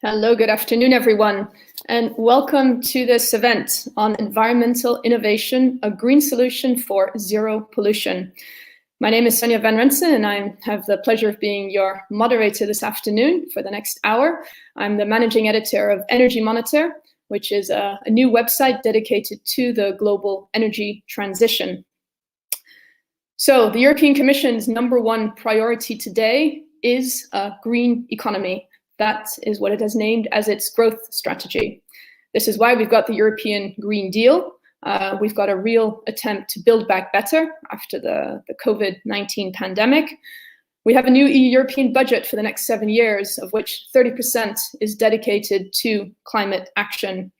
Hello, good afternoon, everyone, and welcome to this event on environmental innovation, a green solution for zero pollution. My name is Sonia van Rensen, and I have the pleasure of being your moderator this afternoon for the next hour. I'm the managing editor of Energy Monitor, which is a new website dedicated to the global energy transition. So the European Commission's #1 priority today is a green economy. That is what it has named as its growth strategy. This is why we've got the European Green Deal. We've got a real attempt to build back better after the COVID-19 pandemic. We have a new European budget for the next 7 years, of which 30% is dedicated to climate action.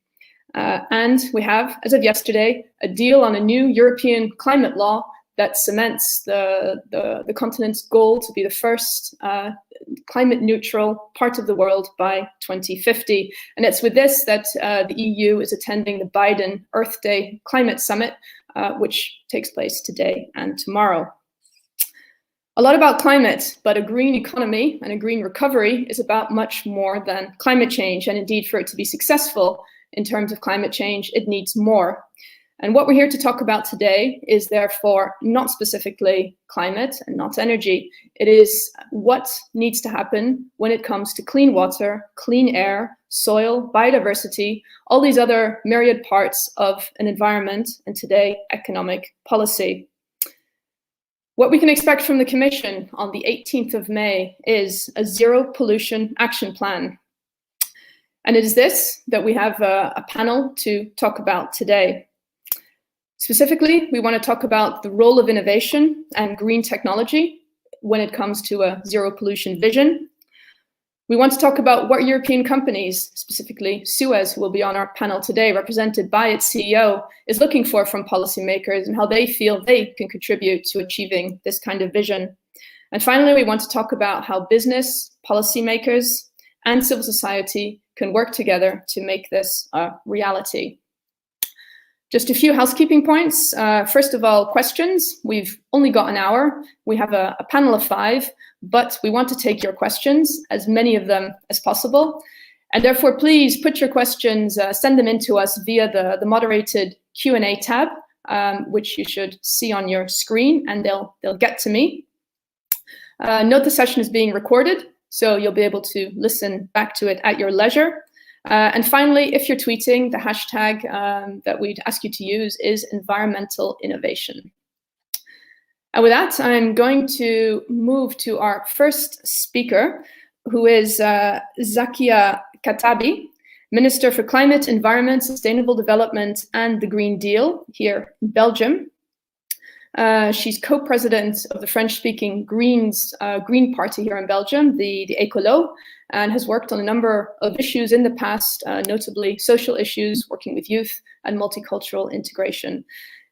And we have, as of yesterday, a deal on a new European climate law that cements the continent's goal to be the first climate neutral part of the world by 2050. And it's with this that the EU is attending the Biden Earth Day Climate Summit, which takes place today and tomorrow. A lot about climate, but a green economy and a green recovery is about much more than climate change. And indeed, for it to be successful in terms of climate change, it needs more. And what we're here to talk about today is therefore not specifically climate and not energy. It is what needs to happen when it comes to clean water, clean air, soil, biodiversity, all these other myriad parts of an environment, and today, economic policy. What we can expect from the Commission on the 18th of May is a zero pollution action plan. And it is this that we have a panel to talk about today. Specifically, we want to talk about the role of innovation and green technology when it comes to a zero pollution vision. We want to talk about what European companies, specifically Suez, who will be on our panel today, represented by its CEO, is looking for from policymakers and how they feel they can contribute to achieving this kind of vision. And finally, we want to talk about how business, policymakers, and civil society can work together to make this a reality. Just a few housekeeping points. First of all, questions. We've only got an hour. We have a panel of 5, but we want to take your questions, as many of them as possible. And therefore, please put your questions, send them in to us via the moderated Q&A tab, which you should see on your screen, and they'll get to me. Note the session is being recorded, so you'll be able to listen back to it at your leisure. And finally, if you're tweeting, the hashtag that we'd ask you to use is environmental innovation. And with that, I'm going to move to our first speaker, who is Zakia Khattabi, Minister for Climate, Environment, Sustainable Development, and the Green Deal here in Belgium. She's co-president of the French-speaking Green Party here in Belgium, the Écolo, and has worked on a number of issues in the past, notably social issues, working with youth, and multicultural integration.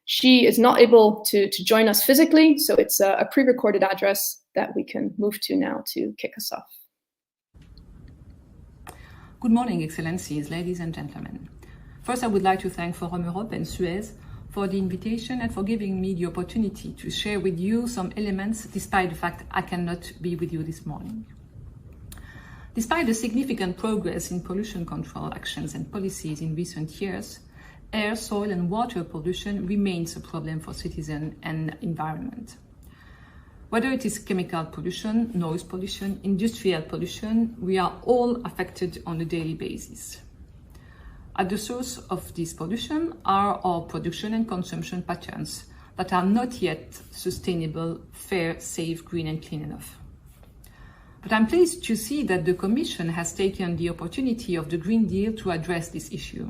She is not able to join us physically, so it's a pre-recorded address that we can move to now to kick us off. Good morning, Excellencies, ladies and gentlemen. First, I would like to thank Forum Europe and Suez for the invitation and for giving me the opportunity to share with you some elements, despite the fact I cannot be with you this morning. Despite the significant progress in pollution control actions and policies in recent years, air, soil and water pollution remains a problem for citizens and environment. Whether it is chemical pollution, noise pollution, industrial pollution, we are all affected on a daily basis. At the source of this pollution are our production and consumption patterns that are not yet sustainable, fair, safe, green and clean enough. But I'm pleased to see that the Commission has taken the opportunity of the Green Deal to address this issue.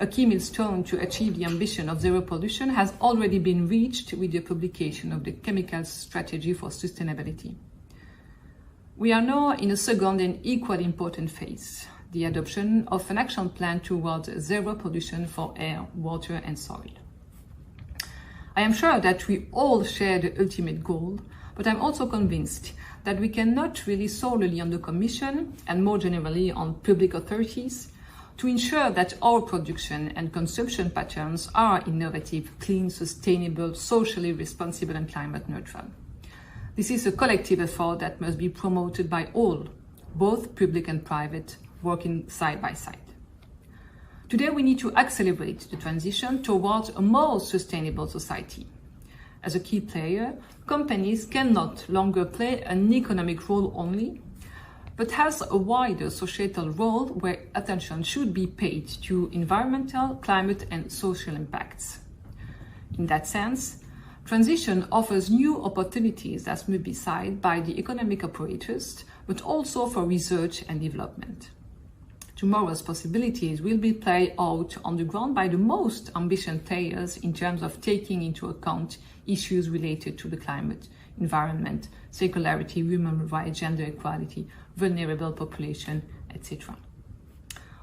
A key milestone to achieve the ambition of zero pollution has already been reached with the publication of the Chemical Strategy for Sustainability. We are now in a second and equally important phase, the adoption of an action plan towards zero pollution for air, water and soil. I am sure that we all share the ultimate goal, but I'm also convinced that we cannot rely solely on the Commission and more generally on public authorities to ensure that our production and consumption patterns are innovative, clean, sustainable, socially responsible and climate neutral. This is a collective effort that must be promoted by all, both public and private, working side by side. Today, we need to accelerate the transition towards a more sustainable society. As a key player, companies can not longer play an economic role only, but has a wider societal role where attention should be paid to environmental, climate, and social impacts. In that sense, transition offers new opportunities that may be seized by the economic apparatus, but also for research and development. Tomorrow's possibilities will be played out on the ground by the most ambitious players in terms of taking into account issues related to the climate, environment, circularity, human rights, gender equality, vulnerable population, etc.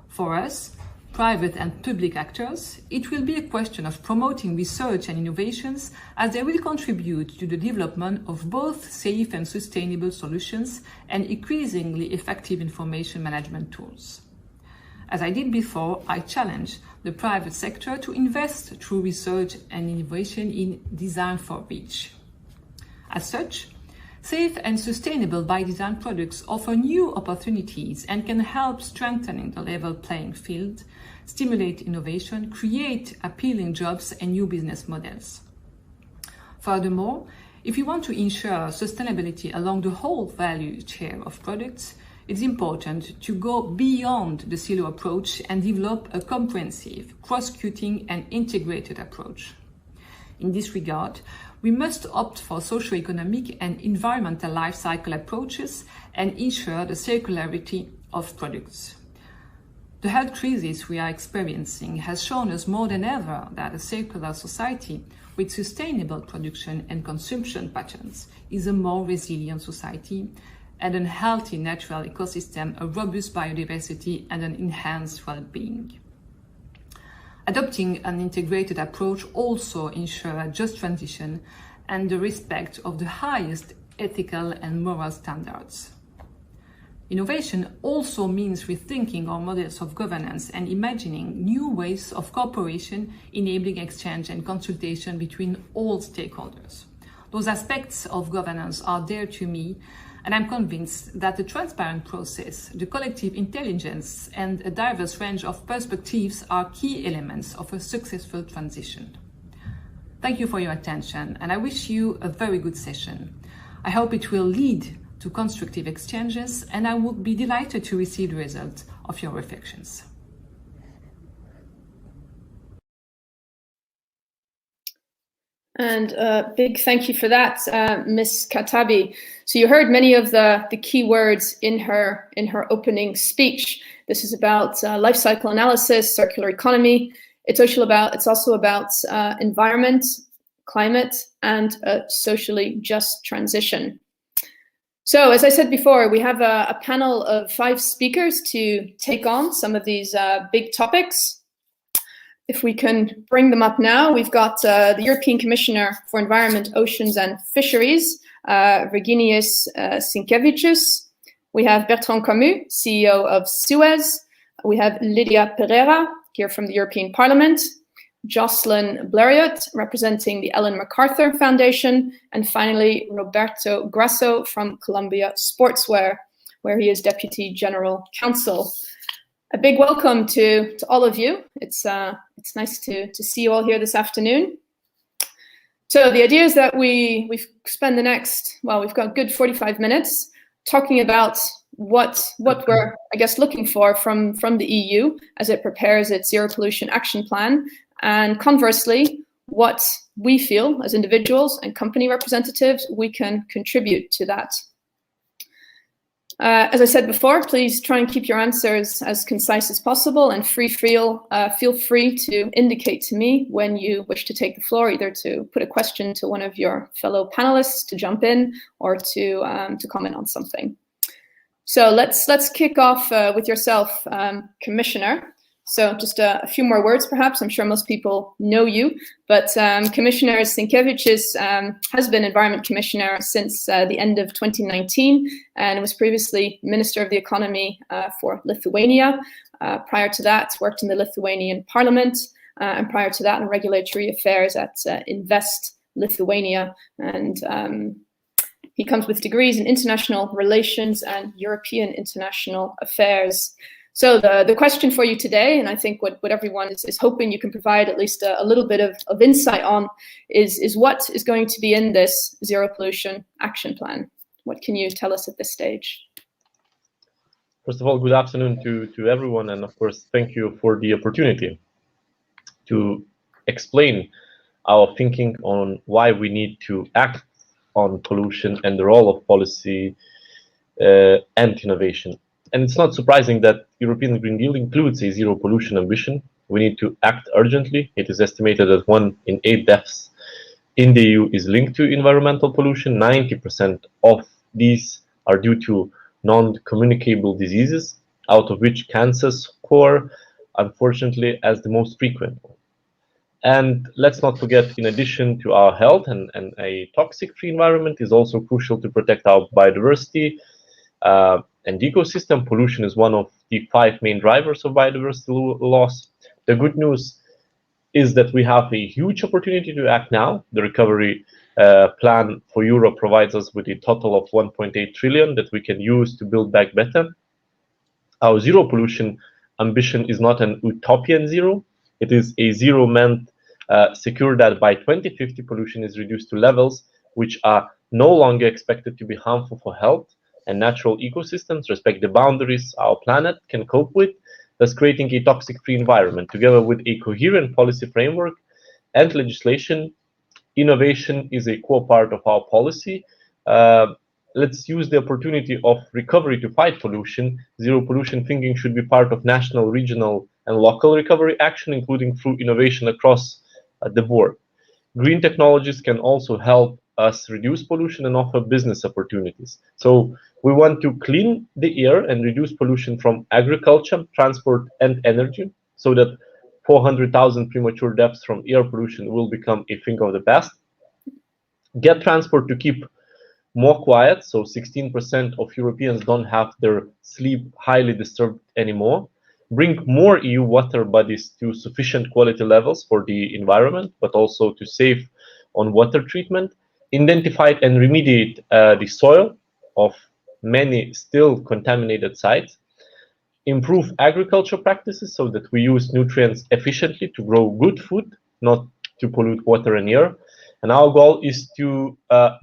For us, private and public actors, it will be a question of promoting research and innovations as they will contribute to the development of both safe and sustainable solutions and increasingly effective information management tools. As I did before, I challenge the private sector to invest through research and innovation in design for reach. As such, safe and sustainable by design products offer new opportunities and can help strengthening the level playing field, stimulate innovation, create appealing jobs and new business models. Furthermore, if you want to ensure sustainability along the whole value chain of products, it's important to go beyond the silo approach and develop a comprehensive, cross-cutting and integrated approach. In this regard, we must opt for socio-economic and environmental life cycle approaches and ensure the circularity of products. The health crisis we are experiencing has shown us more than ever that a circular society with sustainable production and consumption patterns is a more resilient society and a healthy natural ecosystem, a robust biodiversity, and an enhanced well-being. Adopting an integrated approach also ensures a just transition and the respect of the highest ethical and moral standards. Innovation also means rethinking our models of governance and imagining new ways of cooperation, enabling exchange and consultation between all stakeholders. Those aspects of governance are dear to me, and I'm convinced that the transparent process, the collective intelligence, and a diverse range of perspectives are key elements of a successful transition. Thank you for your attention, and I wish you a very good session. I hope it will lead to constructive exchanges, and I would be delighted to receive the result of your reflections. And a big thank you for that, Ms. Katabi. So you heard many of the key words in her opening speech. This is about life cycle analysis, circular economy. It's also about environment, climate, and a socially just transition. So as I said before, we have a panel of 5 speakers to take on some of these big topics. If we can bring them up now, we've got the European Commissioner for Environment, Oceans and Fisheries, Virginijus Sinkevicius. We have Bertrand Camus, CEO of Suez. We have Lydia Pereira, here from the European Parliament. Jocelyn Blériot, representing the Ellen MacArthur Foundation. And finally, Roberto Grasso from Columbia Sportswear, where he is Deputy General Counsel. A big welcome to all of you. It's nice to see you all here this afternoon. So the idea is that we spend the next, well, we've got a good 45 minutes talking about what we're, I guess, looking for from the EU as it prepares its zero pollution action plan, and conversely, what we feel as individuals and company representatives we can contribute to that. As I said before, please try and keep your answers as concise as possible, and feel free to indicate to me when you wish to take the floor, either to put a question to one of your fellow panelists to jump in, or to comment on something. So let's kick off with yourself, Commissioner. So just a few more words, perhaps. I'm sure most people know you, but Commissioner Sinkevicius has been Environment Commissioner since the end of 2019 and was previously Minister of the Economy for Lithuania. Prior to that, worked in the Lithuanian Parliament, and prior to that in regulatory affairs at Invest Lithuania. And he comes with degrees in international relations and European international affairs. So the question for you today, and I think what everyone is hoping you can provide at least a little bit of insight on, is what is going to be in this zero pollution action plan? What can you tell us at this stage? First of all, good afternoon to everyone, and of course, thank you for the opportunity to explain our thinking on why we need to act on pollution and the role of policy and innovation. And it's not surprising that European Green Deal includes a zero pollution ambition. We need to act urgently. It is estimated that 1 in 8 deaths in the EU is linked to environmental pollution. 90% of these are due to non-communicable diseases, out of which cancer score, unfortunately, as the most frequent. And let's not forget, in addition to our health and a toxic-free environment is also crucial to protect our biodiversity and ecosystem. Pollution is one of the 5 main drivers of biodiversity loss. The good news is that we have a huge opportunity to act now. The recovery plan for Europe provides us with a total of 1.8 trillion that we can use to build back better. Our zero pollution ambition is not an utopian zero. It is a zero meant secure that by 2050 pollution is reduced to levels which are no longer expected to be harmful for health and natural ecosystems, respect the boundaries our planet can cope with, thus creating a toxic-free environment. Together with a coherent policy framework and legislation, innovation is a core part of our policy. Let's use the opportunity of recovery to fight pollution. Zero pollution thinking should be part of national, regional, and local recovery action, including through innovation across the board. Green technologies can also help us reduce pollution and offer business opportunities. So we want to clean the air and reduce pollution from agriculture, transport, and energy, so that 400,000 premature deaths from air pollution will become a thing of the past. Get transport to keep more quiet, so 16% of Europeans don't have their sleep highly disturbed anymore. Bring more EU water bodies to sufficient quality levels for the environment, but also to save on water treatment. Identify and remediate the soil of many still contaminated sites. Improve agriculture practices so that we use nutrients efficiently to grow good food, not to pollute water and air. And our goal is to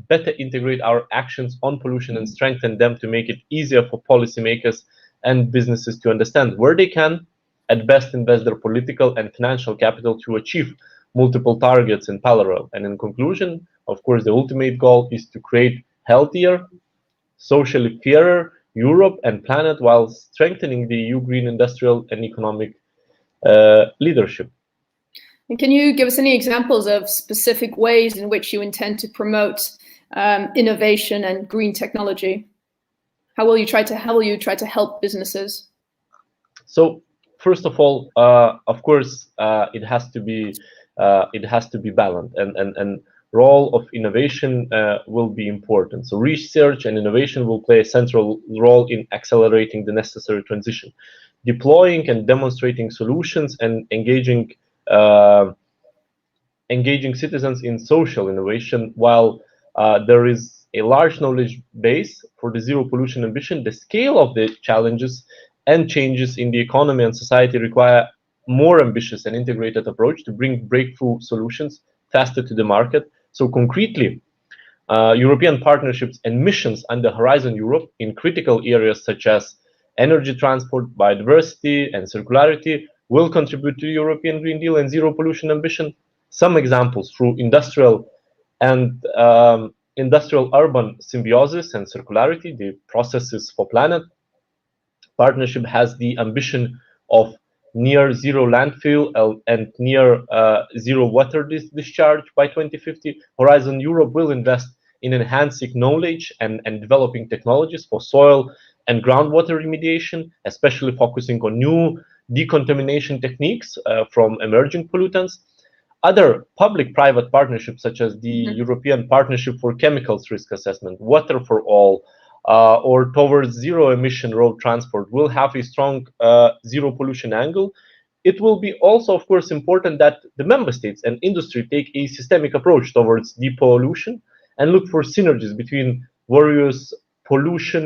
better integrate our actions on pollution and strengthen them to make it easier for policymakers and businesses to understand where they can, at best, invest their political and financial capital to achieve multiple targets in parallel. And in conclusion, of course, the ultimate goal is to create healthier, socially fairer Europe and planet while strengthening the EU green industrial and economic leadership. And can you give us any examples of specific ways in which you intend to promote innovation and green technology? How will you try to help businesses? So first of all, of course, it has to be balanced, and role of innovation will be important. So research and innovation will play a central role in accelerating the necessary transition, deploying and demonstrating solutions, and engaging citizens in social innovation. While there is a large knowledge base for the zero pollution ambition, the scale of the challenges and changes in the economy and society require more ambitious and integrated approach to bring breakthrough solutions faster to the market. So concretely, European partnerships and missions under Horizon Europe in critical areas such as energy, transport, biodiversity, and circularity will contribute to the European Green Deal and zero pollution ambition. Some examples: through industrial and industrial-urban symbiosis and circularity, the processes for planet. Partnership has the ambition of near zero landfill and near zero water discharge by 2050. Horizon Europe will invest in enhancing knowledge and developing technologies for soil and groundwater remediation, especially focusing on new decontamination techniques from emerging pollutants. Other public-private partnerships, such as the European Partnership for Chemicals Risk Assessment, Water for All, or towards zero-emission road transport, will have a strong zero pollution angle. It will be also, of course, important that the member states and industry take a systemic approach towards depollution and look for synergies between various pollution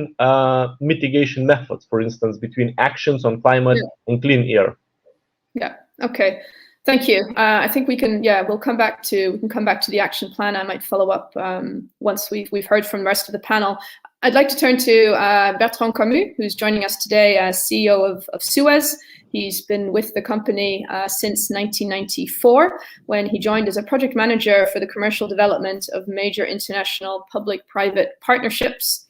mitigation methods, for instance, between actions on climate and clean air. Yeah. Okay. Thank you. I think we can. Yeah, we can come back to the action plan. I might follow up once we've heard from the rest of the panel. I'd like to turn to Bertrand Camus, who's joining us today as CEO of Suez. He's been with the company since 1994, when he joined as a project manager for the commercial development of major international public-private partnerships.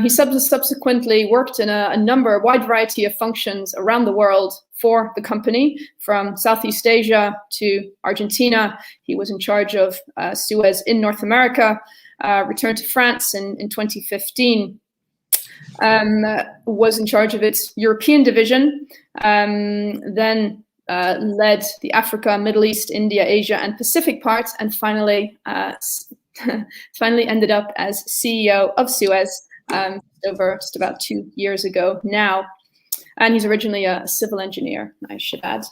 He subsequently worked in a wide variety of functions around the world for the company, from Southeast Asia to Argentina. He was in charge of Suez in North America, returned to France in 2015, was in charge of its European division, then led the Africa, Middle East, India, Asia, and Pacific parts, and finally ended up as CEO of Suez over just about 2 years ago now. And he's originally a civil engineer, I should add.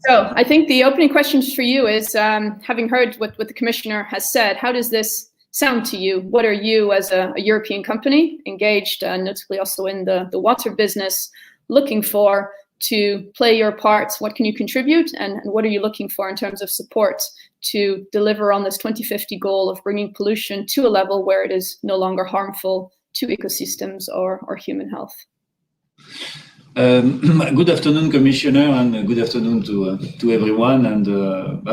So I think the opening questions for you is, having heard what the commissioner has said, how does this sound to you? What are you, as a European company engaged, notably also in the water business, looking for to play your part? What can you contribute, and what are you looking for in terms of support to deliver on this 2050 goal of bringing pollution to a level where it is no longer harmful to ecosystems or human health? Good afternoon, Commissioner, and good afternoon to everyone. And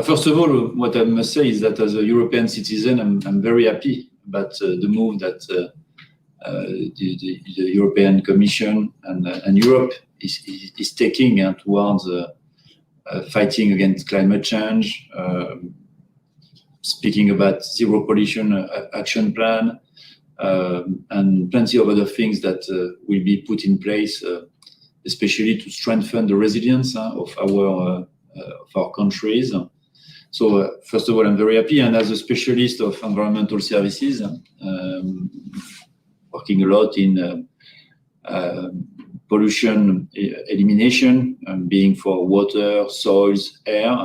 first of all, what I must say is that as a European citizen, I'm very happy about the move that the European Commission and Europe is taking towards fighting against climate change, speaking about zero pollution action plan, and plenty of other things that will be put in place, especially to strengthen the resilience of our countries. So first of all, I'm very happy, and as a specialist of environmental services, working a lot in pollution elimination, being for water, soils, air.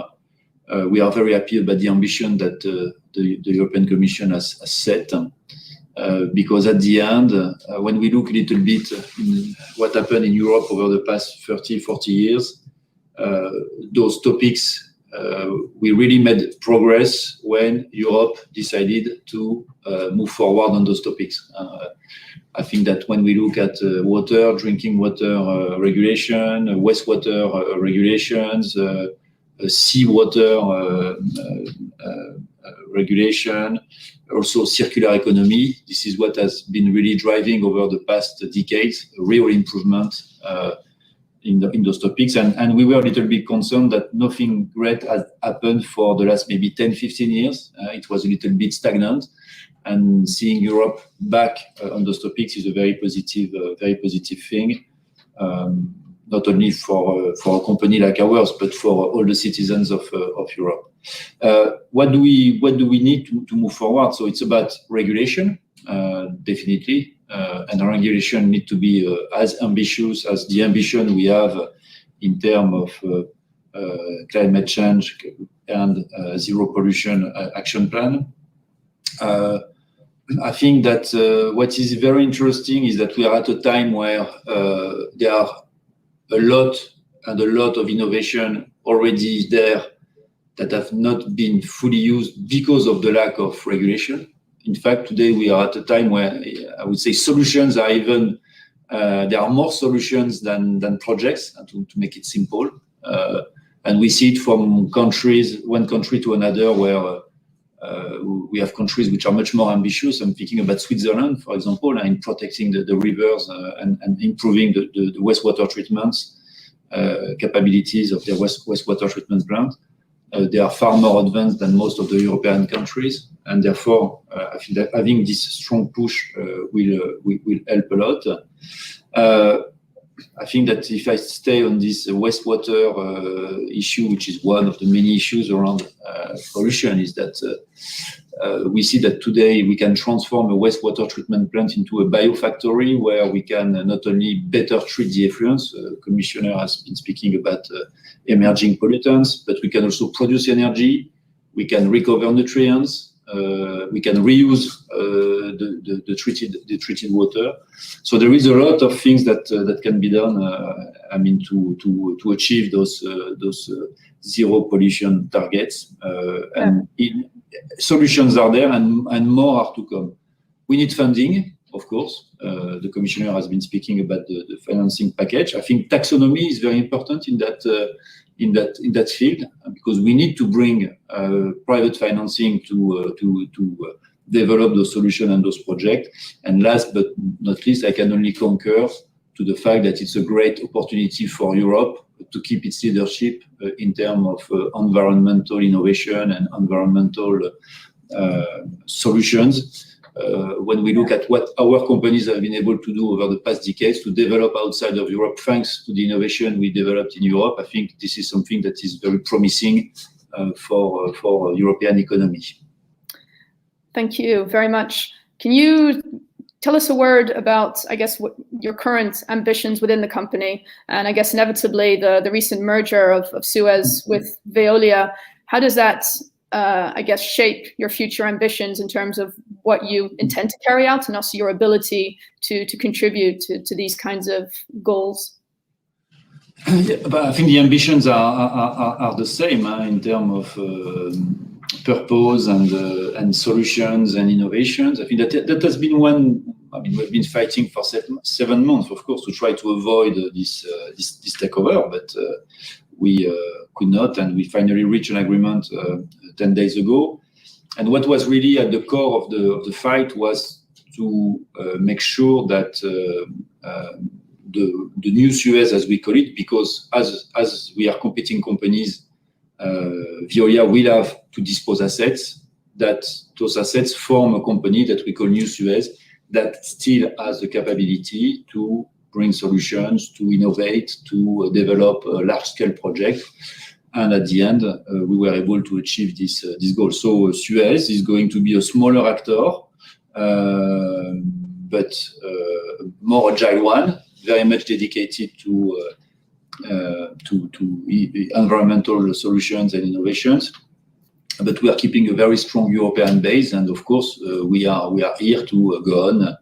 We are very happy about the ambition that the European Commission has set. Because at the end, when we look a little bit in what happened in Europe over the past 30, 40 years, those topics, we really made progress when Europe decided to move forward on those topics. I think that when we look at water, drinking water regulation, wastewater regulations, seawater regulation, also circular economy. This is what has been really driving over the past decades, real improvement in those topics. And we were a little bit concerned that nothing great has happened for the last maybe 10, 15 years. It was a little bit stagnant. And seeing Europe back on those topics is a very positive thing. Not only for a company like ours, but for all the citizens of Europe. What do we need to move forward? So it's about regulation, definitely, and our regulation need to be as ambitious as the ambition we have in terms of climate change and zero pollution action plan. I think that what is very interesting is that we are at a time where there are a lot of innovation already there that have not been fully used because of the lack of regulation. In fact, today we are at a time where I would say solutions are even, there are more solutions than projects, to make it simple. And we see it from countries, one country to another, where we have countries which are much more ambitious. I'm thinking about Switzerland, for example, in protecting the rivers and improving the wastewater treatments capabilities of their wastewater treatment plant. They are far more advanced than most of the European countries, and therefore I think that having this strong push will help a lot. I think that if I stay on this wastewater issue, which is one of the many issues around pollution, is that we see that today we can transform a wastewater treatment plant into a biofactory where we can not only better treat the effluents, Commissioner has been speaking about emerging pollutants, but we can also produce energy, we can recover nutrients, We can reuse the treated water. So there is a lot of things that can be done. I mean, to achieve those zero pollution targets. And solutions are there, and more are to come. We need funding, of course. The commissioner has been speaking about the financing package. I think taxonomy is very important in that field, because we need to bring private financing to develop those solutions and those projects. And last but not least, I can only concur to the fact that it's a great opportunity for Europe to keep its leadership in terms of environmental innovation and environmental solutions. When we look at what our companies have been able to do over the past decades to develop outside of Europe, thanks to the innovation we developed in Europe, I think this is something that is very promising for European economy. Thank you very much. Can you tell us a word about, I guess, what your current ambitions within the company, and I guess inevitably the recent merger of Suez with Veolia? How does that I guess, shape your future ambitions in terms of what you intend to carry out, and also your ability to contribute to these kinds of goals? Yeah, but I think the ambitions are the same in terms of purpose and solutions and innovations. I think that has been one. I mean, we've been fighting for 7 months, of course, to try to avoid this takeover, but we could not, and we finally reached an agreement 10 days ago. And what was really at the core of the fight was to make sure that the new Suez, as we call it, because as we are competing companies, Veolia will have to dispose assets, that those assets form a company that we call New Suez, that still has the capability to bring solutions, to innovate, to develop a large-scale project. And at the end, we were able to achieve this goal. So Suez is going to be a smaller actor, but more agile one, very much dedicated to environmental solutions and innovations. But we are keeping a very strong European base, and of course, we are here to go on.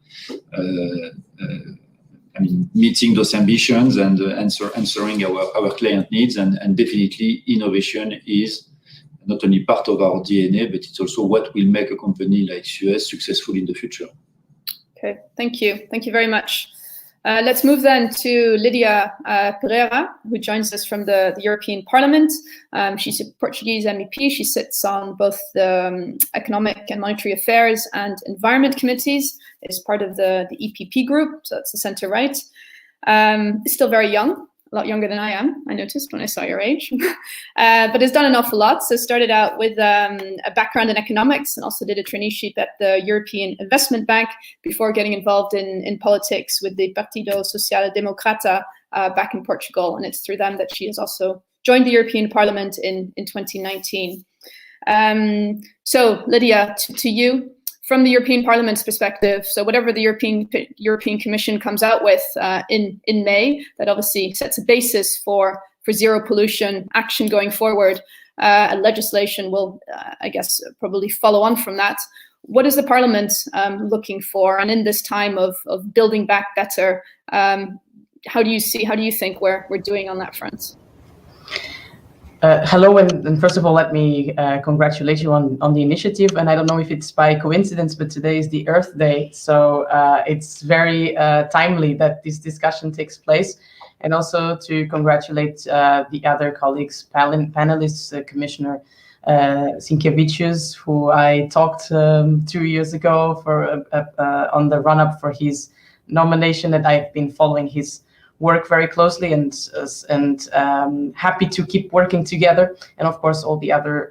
I mean, meeting those ambitions and answering our client needs, and definitely innovation is not only part of our DNA, but it's also what will make a company like Suez successful in the future. Okay, thank you very much. Let's move then to Lydia Pereira, who joins us from the European Parliament. She's a Portuguese MEP. She sits on both the Economic and Monetary Affairs and Environment Committees, is part of the EPP group, so that's the centre-right. Still very young, a lot younger than I am, I noticed when I saw your age, but has done an awful lot. So started out with a background in economics and also did a traineeship at the European Investment Bank before getting involved in politics with the Partido Social Democrata back in Portugal. And it's through them that she has also joined the European Parliament in 2019. So Lydia, to you, from the European Parliament's perspective, so whatever the European Commission comes out with in May, that obviously sets a basis for zero pollution action going forward, and legislation will, I guess, probably follow on from that. What is the Parliament looking for? And in this time of building back better, how do you think we're doing on that front? Hello, and first of all, let me congratulate you on the initiative. And I don't know if it's by coincidence, but today is the Earth Day, so it's very timely that this discussion takes place. And also to congratulate the other colleagues, panelists, Commissioner Sinkevičius, who I talked 2 years ago on the run-up for his nomination, and I've been following his work very closely, and happy to keep working together. And of course, all the other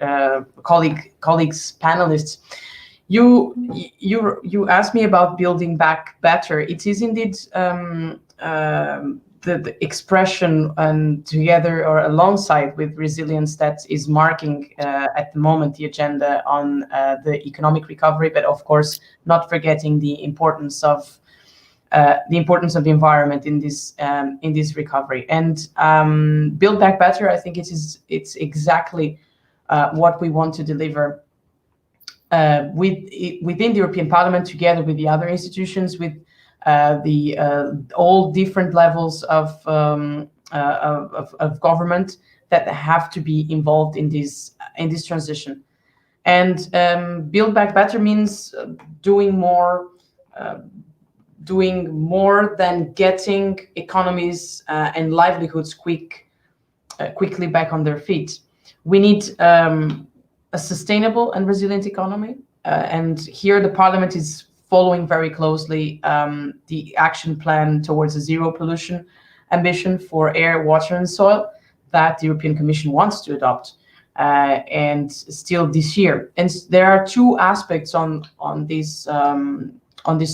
colleagues, panelists. You asked me about building back better. It is indeed the expression, and together or alongside with resilience, that is marking at the moment the agenda on the economic recovery, but of course not forgetting the importance of the environment in this recovery. And build back better, I think it's exactly what we want to deliver within the European Parliament, together with the other institutions, with all different levels of government that have to be involved in this transition. And Build Back Better means doing more than getting economies and livelihoods quickly back on their feet. We need a sustainable and resilient economy, and here the Parliament is following very closely the action plan towards a zero pollution ambition for air, water, and soil that the European Commission wants to adopt, and still this year. And there are two aspects on this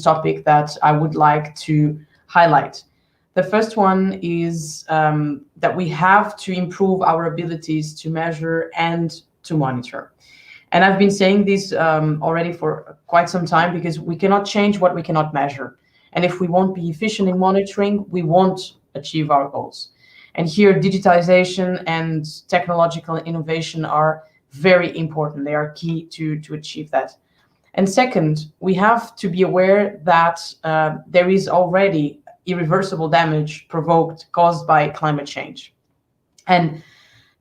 topic that I would like to highlight. The first one is that we have to improve our abilities to measure and to monitor. And I've been saying this already for quite some time, because we cannot change what we cannot measure. And if we won't be efficient in monitoring, we won't achieve our goals. And here, digitalization and technological innovation are very important. They are key to achieve that. And second, we have to be aware that there is already irreversible damage caused by climate change. And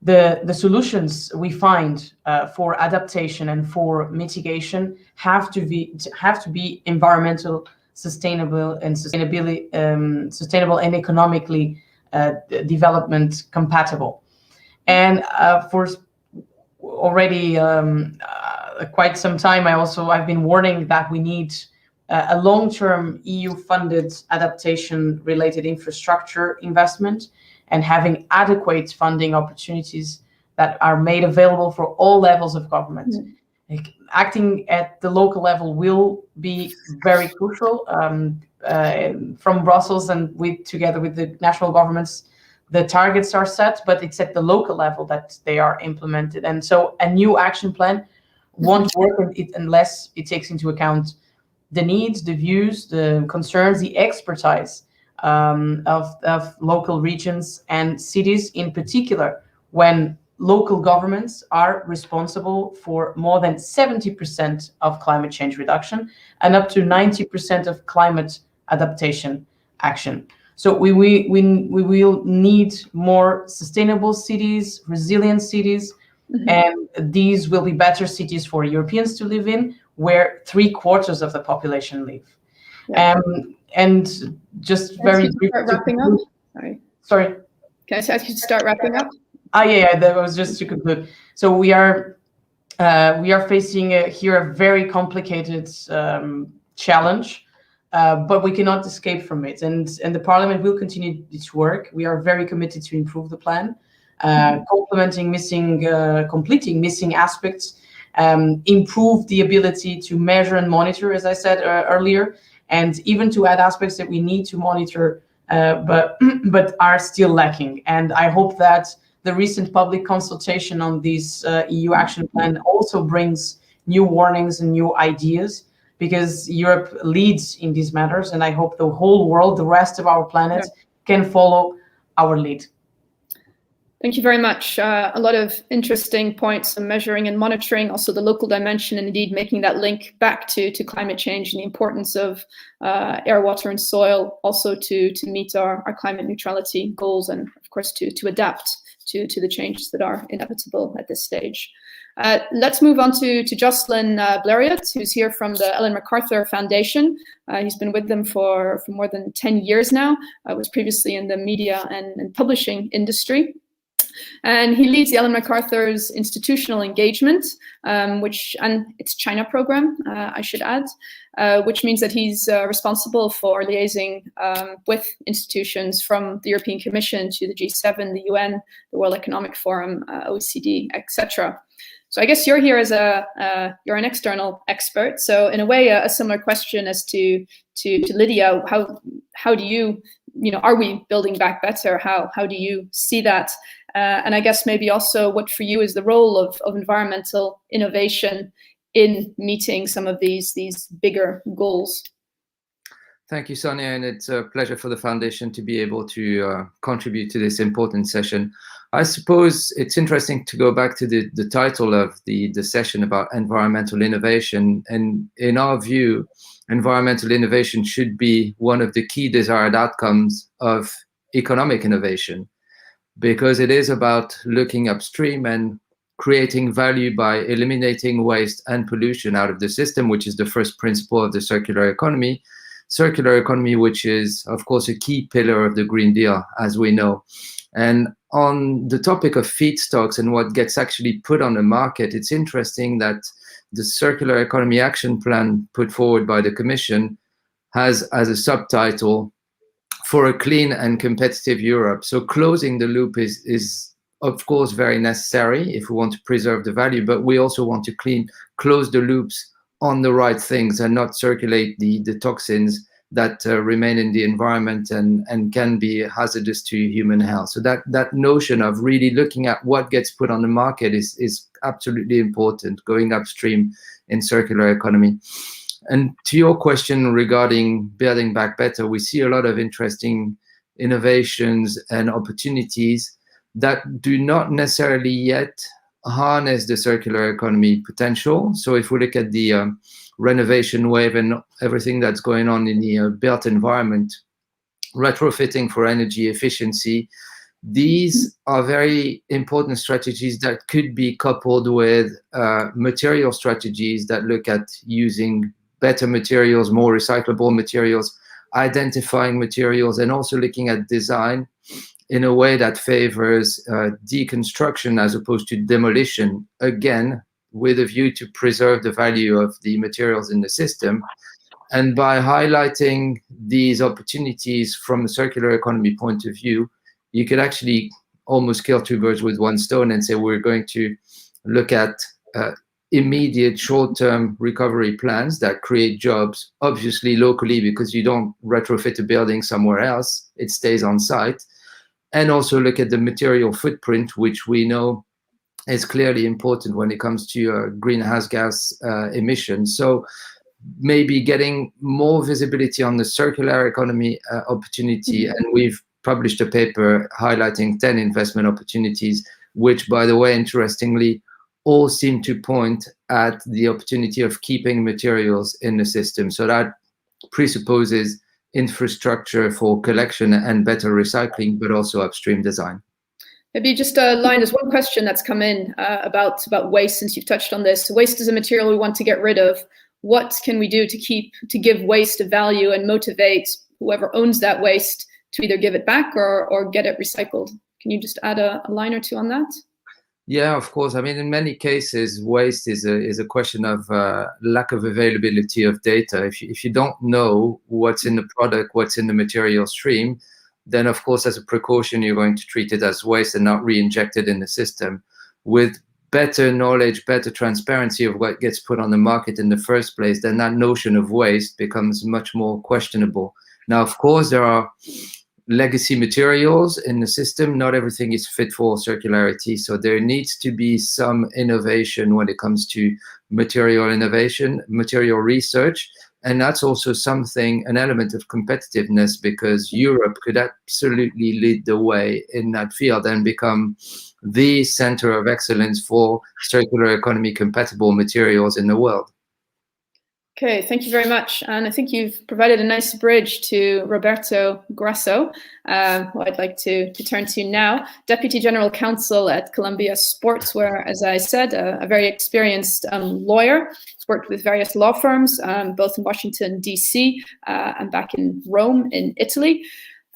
the solutions we find for adaptation and for mitigation have to be environmental, sustainable and economically development compatible. And for already quite some time, I've been warning that we need a long-term EU-funded adaptation-related infrastructure investment, and having adequate funding opportunities that are made available for all levels of government. Like, acting at the local level will be very crucial. From Brussels and together with the national governments, the targets are set, but it's at the local level that they are implemented. And so a new action plan won't work unless it takes into account the needs, the views, the concerns, the expertise of local regions and cities, in particular, when local governments are responsible for more than 70% of climate change reduction and up to 90% of climate adaptation action. So we will need more sustainable cities, resilient cities, and these will be better cities for Europeans to live in, where 3/4 of the population live. And just very briefly, wrapping up. Sorry. Can I ask you to start wrapping up? Yeah, that was just to conclude. So we are facing here a very complicated challenge, but we cannot escape from it. And the Parliament will continue its work. We are very committed to improve the plan, completing missing aspects, improve the ability to measure and monitor, as I said earlier, and even to add aspects that we need to monitor, but are still lacking. And I hope that the recent public consultation on this EU action plan also brings new warnings and new ideas, because Europe leads in these matters, and I hope the whole world, the rest of our planet, can follow our lead. Thank you very much. A lot of interesting points on measuring and monitoring, also the local dimension, and indeed making that link back to climate change and the importance of air, water, and soil, also to meet our climate neutrality goals, and of course to adapt to the changes that are inevitable at this stage. Let's move on to Jocelyn Blériot, who's here from the Ellen MacArthur Foundation. He's been with them for more than 10 years now, was previously in the media and publishing industry. And he leads the Ellen MacArthur's institutional engagement, and its China program, I should add, which means that he's responsible for liaising with institutions from the European Commission to the G7, the UN, the World Economic Forum, OECD, etc. So I guess you're here as you're an external expert. So in a way, a similar question as to Lydia. How do you are we building back better? How do you see that? And I guess maybe also what for you is the role of environmental innovation in meeting some of these bigger goals? Thank you, Sonia, and it's a pleasure for the Foundation to be able to contribute to this important session. I suppose it's interesting to go back to the title of the session about environmental innovation. And in our view, environmental innovation should be one of the key desired outcomes of economic innovation, because it is about looking upstream and creating value by eliminating waste and pollution out of the system, which is the first principle of the circular economy. Circular economy, which is, of course, a key pillar of the Green Deal, as we know. And on the topic of feedstocks and what gets actually put on the market, it's interesting that the Circular Economy Action Plan put forward by the Commission has as a subtitle, "For a Clean and Competitive Europe." So closing the loop is of course very necessary if we want to preserve the value, but we also want to close the loops on the right things and not circulate the toxins that remain in the environment and can be hazardous to human health. So that notion of really looking at what gets put on the market is absolutely important, going upstream in circular economy. And to your question regarding building back better, we see a lot of interesting innovations and opportunities that do not necessarily yet harness the circular economy potential. So if we look at the renovation wave and everything that's going on in the built environment, retrofitting for energy efficiency, these are very important strategies that could be coupled with material strategies that look at using better materials, more recyclable materials, identifying materials, and also looking at design in a way that favors deconstruction as opposed to demolition, again, with a view to preserve the value of the materials in the system. And by highlighting these opportunities from a circular economy point of view, you could actually almost kill two birds with one stone and say we're going to look at immediate short-term recovery plans that create jobs, obviously locally, because you don't retrofit a building somewhere else, it stays on site. And also look at the material footprint, which we know is clearly important when it comes to greenhouse gas emissions. So maybe getting more visibility on the circular economy opportunity. And we've published a paper highlighting 10 investment opportunities, which, by the way, interestingly, all seem to point at the opportunity of keeping materials in the system. So that presupposes infrastructure for collection and better recycling, but also upstream design. Maybe just a line, there's one question that's come in about waste, since you've touched on this. Waste is a material we want to get rid of. What can we do to give waste a value and motivate whoever owns that waste to either give it back or get it recycled? Can you just add a line or two on that? Yeah, of course. I mean, in many cases, waste is a question of lack of availability of data. If you don't know what's in the product, what's in the material stream, then of course, as a precaution, you're going to treat it as waste and not re-inject it in the system. With better knowledge, better transparency of what gets put on the market in the first place, then that notion of waste becomes much more questionable. Now, of course, there are legacy materials in the system. Not everything is fit for circularity. So there needs to be some innovation when it comes to material innovation, material research. And that's also something, an element of competitiveness, because Europe could absolutely lead the way in that field and become the center of excellence for circular economy compatible materials in the world. Okay, thank you very much. And I think you've provided a nice bridge to Roberto Grasso, who I'd like to turn to now. Deputy General Counsel at Columbia Sportswear, as I said, a very experienced lawyer. He's worked with various law firms, both in Washington, D.C. And back in Rome in Italy.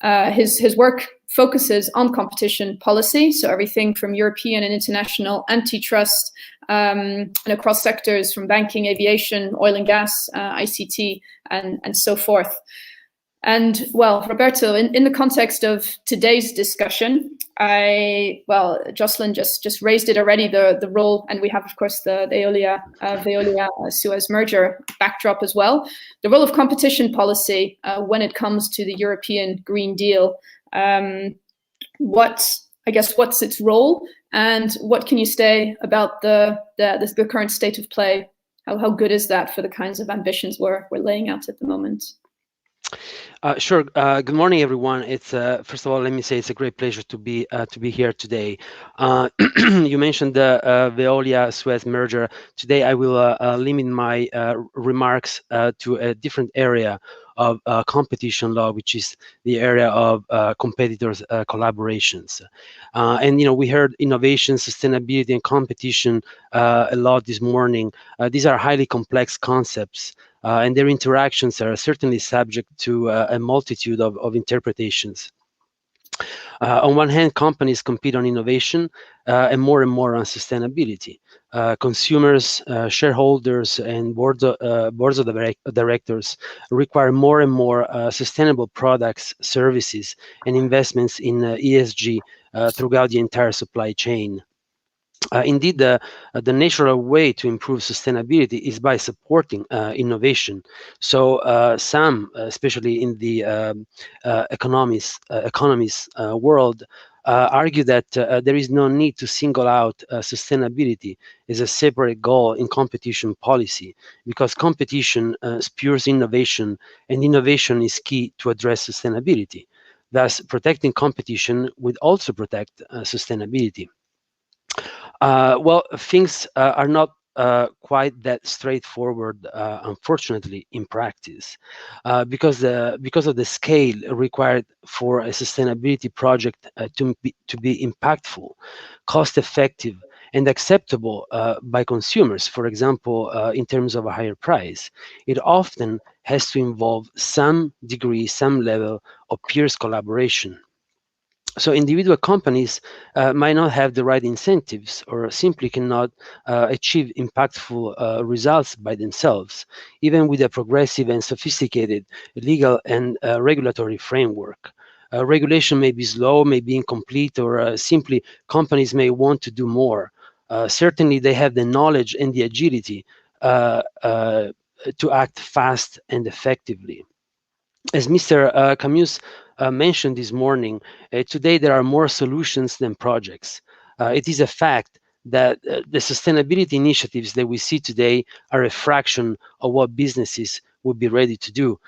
His work focuses on competition policy, so everything from European and international antitrust and across sectors from banking, aviation, oil and gas, ICT, and so forth. And well, Roberto, in the context of today's discussion, Jocelyn just raised it already, the role, and we have, of course, the Veolia Suez merger backdrop as well. The role of competition policy when it comes to the European Green Deal. What's its role, and what can you say about the current state of play? How good is that for the kinds of ambitions we're laying out at the moment? Sure. Good morning, everyone. It's first of all, let me say it's a great pleasure to be here today. You mentioned the Veolia-Suez merger. Today, I will limit my remarks to a different area of competition law, which is the area of competitors' collaborations. And we heard innovation, sustainability, and competition a lot this morning. These are highly complex concepts. And their interactions are certainly subject to a multitude of interpretations. On one hand, companies compete on innovation and more on sustainability. Consumers, shareholders, and boards of directors require more and more sustainable products, services, and investments in ESG throughout the entire supply chain. Indeed, the natural way to improve sustainability is by supporting innovation. So some, especially in the economists world, argue that there is no need to single out sustainability as a separate goal in competition policy, because competition spurs innovation, and innovation is key to address sustainability. Thus, protecting competition would also protect sustainability. Well, things are not quite that straightforward, unfortunately, in practice, because of the scale required for a sustainability project to be impactful, cost-effective, and acceptable by consumers. For example, in terms of a higher price, it often has to involve some degree, some level of peers collaboration. So individual companies might not have the right incentives, or simply cannot achieve impactful results by themselves, even with a progressive and sophisticated legal and regulatory framework. Regulation may be slow, may be incomplete, or simply companies may want to do more. Certainly, they have the knowledge and the agility to act fast and effectively. As Mr. Camus mentioned this morning, today there are more solutions than projects. It is a fact that the sustainability initiatives that we see today are a fraction of what businesses would be ready to do.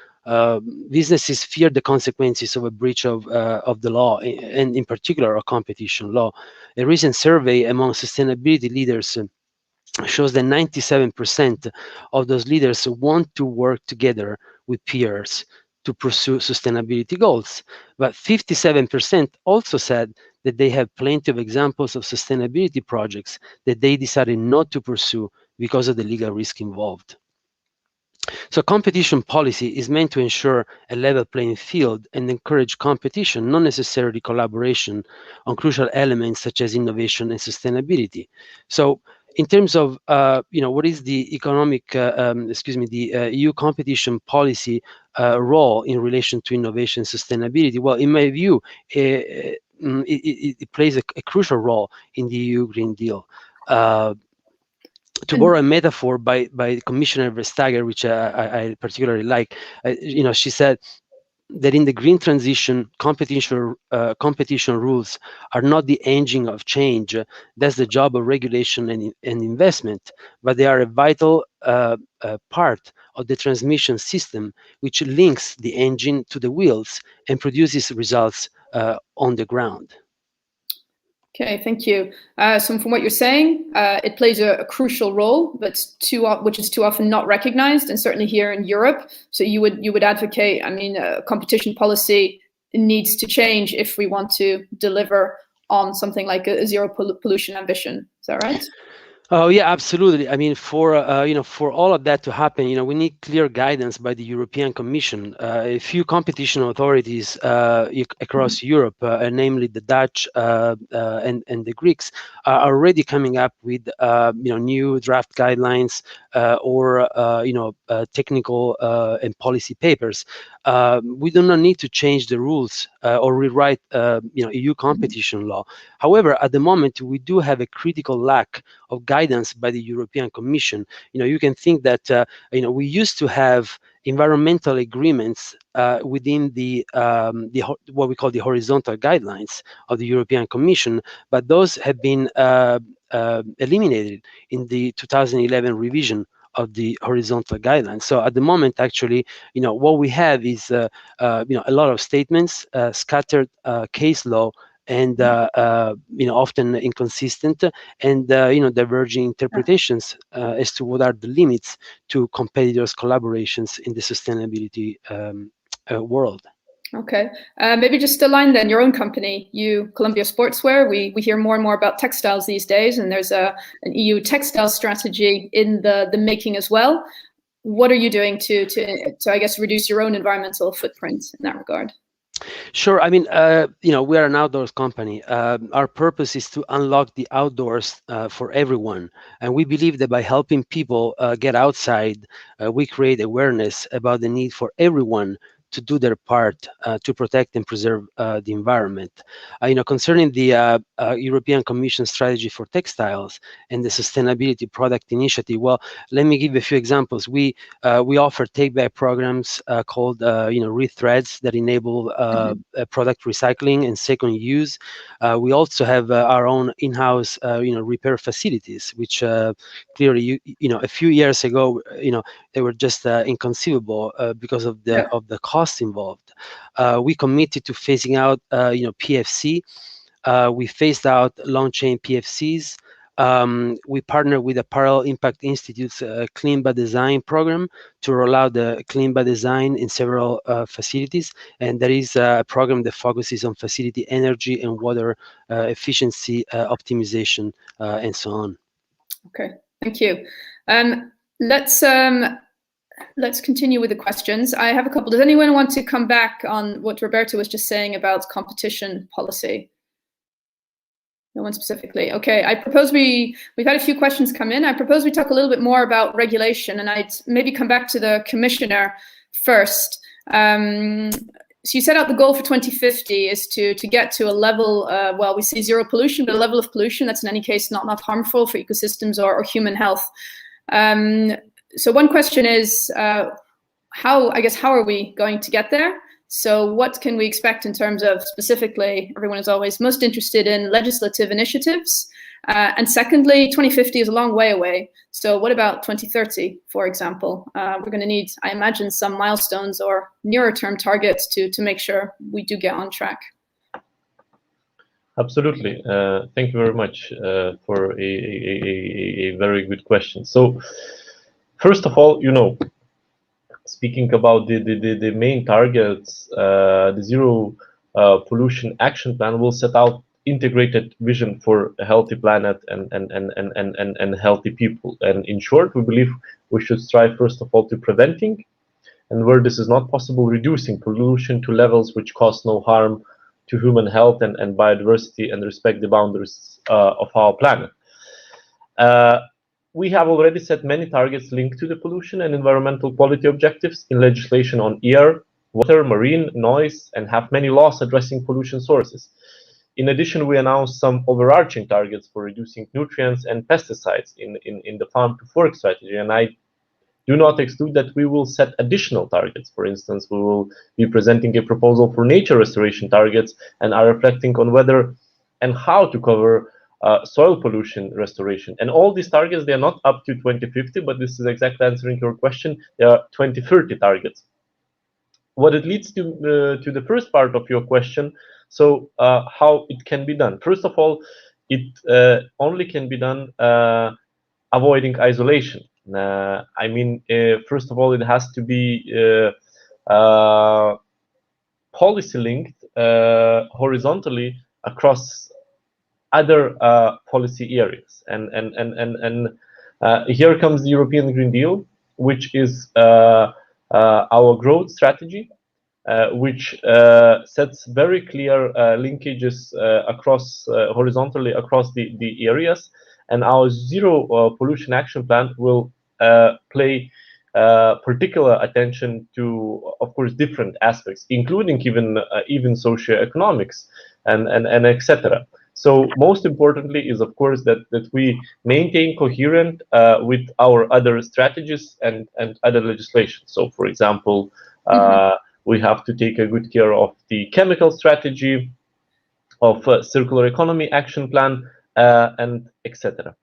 Businesses fear the consequences of a breach of the law, and in particular of competition law. A recent survey among sustainability leaders shows that 97% of those leaders want to work together with peers to pursue sustainability goals. But 57% also said that they have plenty of examples of sustainability projects that they decided not to pursue because of the legal risk involved. So competition policy is meant to ensure a level playing field and encourage competition, not necessarily collaboration, on crucial elements such as innovation and sustainability. So in terms of what is the the EU competition policy role in relation to innovation and sustainability? Well, in my view, it plays a crucial role in the EU Green Deal. To borrow a metaphor by Commissioner Vestager, which I particularly like, she said that in the green transition, competition rules are not the engine of change. That's the job of regulation and investment, but they are a vital part of the transmission system, which links the engine to the wheels and produces results on the ground. Okay, thank you. So from what you're saying, it plays a crucial role, but which is too often not recognized, and certainly here in Europe. So you would advocate, competition policy needs to change if we want to deliver on something like a zero pollution ambition. Is that right? Oh yeah, absolutely. I mean, for all of that to happen, we need clear guidance by the European Commission. A few competition authorities across Europe, namely the Dutch and the Greeks, are already coming up with new draft guidelines or technical and policy papers. We do not need to change the rules or rewrite EU competition law. However, at the moment, we do have a critical lack of guidance by the European Commission. You can think that we used to have environmental agreements within the what we call the horizontal guidelines of the European Commission, but those have been eliminated in the 2011 revision the horizontal guidelines. So at the moment, actually, what we have is a lot of statements, scattered case law, and often inconsistent, and diverging interpretations as to what are the limits to competitors' collaborations in the sustainability world. Okay, maybe just a line then. Your own company, Columbia Sportswear. We hear more and more about textiles these days, and there's an EU textile strategy in the making as well. What are you doing to I guess reduce your own environmental footprint in that regard? Sure. I mean, we are an outdoors company. Our purpose is to unlock the outdoors for everyone. And we believe that by helping people get outside, we create awareness about the need for everyone to do their part to protect and preserve the environment. Concerning the European Commission strategy for textiles and the sustainability product initiative, well, let me give a few examples. We offer take-back programs called Rethreads that enable product recycling and second use. We also have our own in-house repair facilities, which clearly a few years ago they were just inconceivable because of the cost involved. We committed to phasing out PFC. We phased out long-chain PFCs. We partnered with the Apparel Impact Institute's Clean by Design program to roll out the Clean by Design in several facilities. And there is a program that focuses on facility energy and water efficiency optimization and so on. Okay, thank you. Let's continue with the questions. I have a couple. Does anyone want to come back on what Roberto was just saying about competition policy? No one specifically. Okay, I propose we've had a few questions come in. I propose we talk a little bit more about regulation, and I'd maybe come back to the commissioner first. So you set out the goal for 2050 is to get to a level, we see zero pollution, but a level of pollution that's in any case not harmful for ecosystems or human health. So one question is, how are we going to get there? So what can we expect in terms of specifically, everyone is always most interested in legislative initiatives. And secondly, 2050 is a long way away. So what about 2030, for example? We're going to need, I imagine, some milestones or nearer term targets to make sure we do get on track. Absolutely. Thank you very much for a very good question. So first of all, speaking about the main targets, the Zero Pollution Action Plan will set out integrated vision for a healthy planet and healthy people. And in short, we believe we should strive first of all to preventing, and where this is not possible, reducing pollution to levels which cause no harm to human health and biodiversity and respect the boundaries of our planet. We have already set many targets linked to the pollution and environmental quality objectives in legislation on air, water, marine, noise, and have many laws addressing pollution sources. In addition, we announced some overarching targets for reducing nutrients and pesticides in the farm to fork strategy. And I do not exclude that we will set additional targets. For instance, we will be presenting a proposal for nature restoration targets and are reflecting on whether and how to cover soil pollution restoration. And all these targets, they are not up to 2050, but this is exactly answering your question. They are 2030 targets. What it leads to the first part of your question, so how it can be done. First of all, it only can be done avoiding isolation. I mean, first of all, it has to be policy linked horizontally across other policy areas, and here comes the European Green Deal, which is our growth strategy, which sets very clear linkages across horizontally across the areas, and our Zero Pollution Action Plan will pay particular attention to, of course, different aspects, including even socioeconomics and etc. So most importantly is, of course, that we maintain coherent with our other strategies and other legislation. So, for example, we have to take a good care of the chemical strategy, of circular economy action plan, and etc.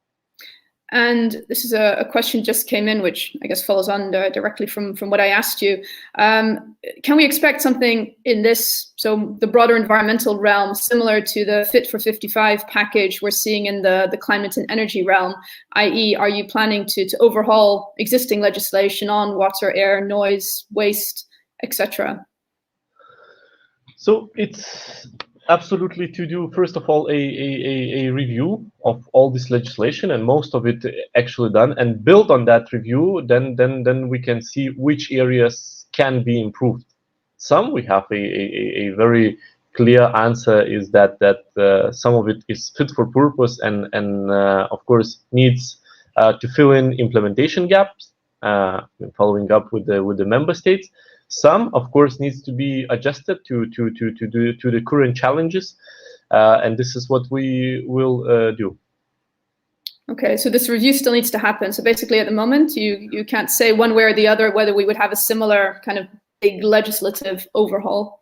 And this is a question just came in, which I guess follows on directly from what I asked you. Can we expect something in this, so the broader environmental realm, similar to the Fit for 55 package we're seeing in the climate and energy realm, i.e. are you planning to overhaul existing legislation on water, air, noise, waste, etc.? So it's absolutely to do, first of all, a review of all this legislation, and most of it actually done, and build on that review, then we can see which areas can be improved. Some we have a very clear answer is that some of it is fit for purpose and of course needs to fill in implementation gaps, following up with the member states. Some, of course, needs to be adjusted to the current challenges, and this is what we will do. Okay, so this review still needs to happen. So basically, at the moment, you can't say one way or the other whether we would have a similar kind of big legislative overhaul.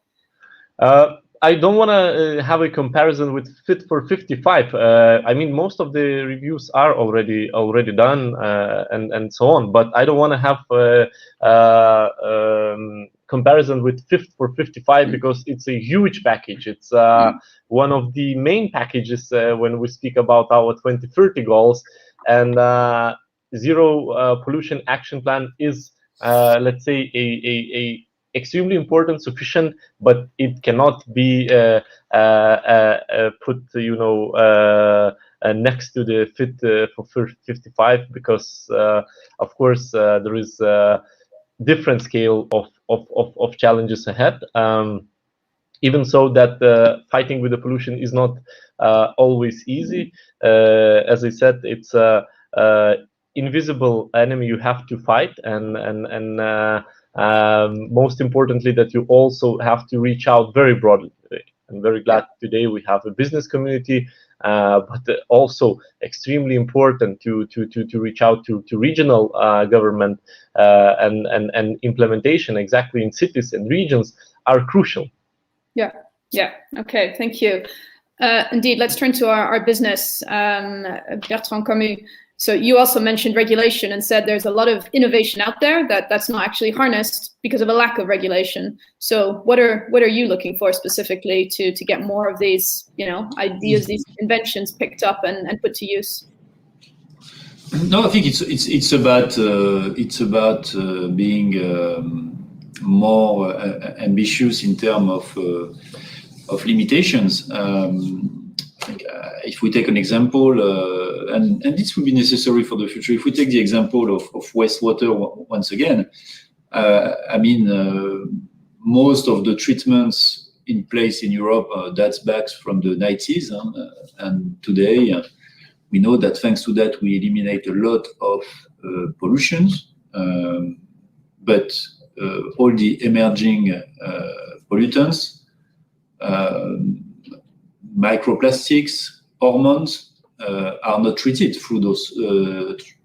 I don't want to have a comparison with Fit for 55. I mean, most of the reviews are already done and so on. But I don't want to have comparison with Fit for 55 because it's a huge package. It's one of the main packages when we speak about our 2030 goals. And zero pollution action plan is, let's say, a extremely important, sufficient, but it cannot be put, next to the Fit for 55 because, of course, there is a different scale of challenges ahead. Even so, that fighting with the pollution is not always easy. As I said, it's a invisible enemy you have to fight, and most importantly, that you also have to reach out very broadly. I'm very glad today we have a business community, but also extremely important to reach out to regional government, and implementation exactly in cities and regions are crucial. Yeah. Okay, thank you. Indeed, let's turn to our business. Bertrand Camus. So you also mentioned regulation and said there's a lot of innovation out there that's not actually harnessed because of a lack of regulation. So what are you looking for specifically to get more of these, ideas, these inventions picked up and put to use? No, I think it's about being more ambitious in terms of limitations. If we take an example, and this will be necessary for the future, if we take the example of wastewater once again, most of the treatments in place in Europe dates back from the 90s, and today we know that thanks to that we eliminate a lot of pollutions, but all the emerging pollutants, microplastics, hormones are not treated through those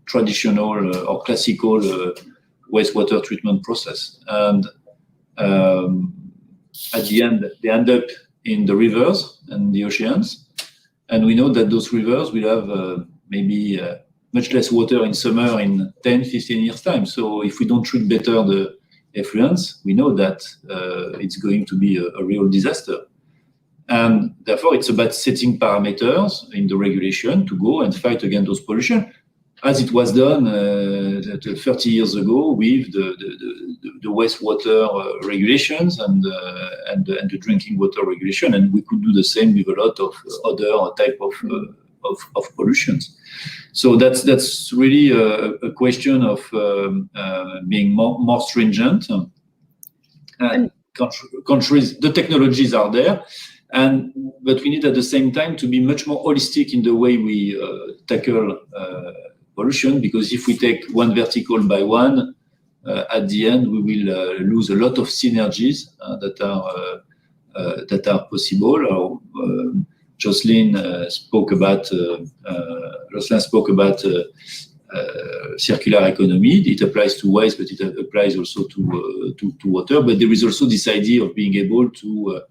traditional or classical wastewater treatment process. And at the end, they end up in the rivers and the oceans. And we know that those rivers will have maybe much less water in summer in 10, 15 years' time. So if we don't treat better the effluents, we know that it's going to be a real disaster. And therefore, it's about setting parameters in the regulation to go and fight against those pollution, as it was done 30 years ago with the wastewater regulations and the drinking water regulation. And we could do the same with a lot of other type of pollutions. So that's really a question of being more stringent. And countries, the technologies are there. But we need at the same time to be much more holistic in the way we tackle pollution, because if we take one vertical by one, at the end we will lose a lot of synergies that are possible. Jocelyn spoke about circular economy. It applies to waste, but it applies also to water. But there is also this idea of being able to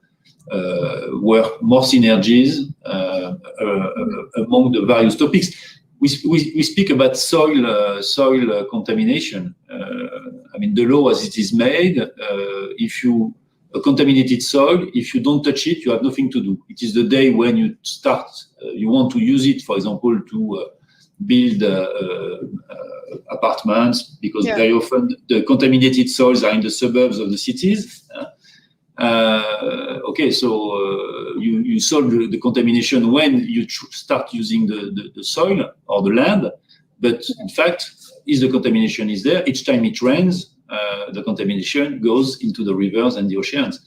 work more synergies among the various topics. we speak about soil contamination. I mean, the law as it is made, if you a contaminated soil, if you don't touch it, you have nothing to do. It is the day when you start, you want to use it, for example, to build apartments, because very often the contaminated soils are in the suburbs of the cities. Okay, so you solve the contamination when you start using the soil or the land, but in fact, if the contamination is there, each time it rains, the contamination goes into the rivers and the oceans.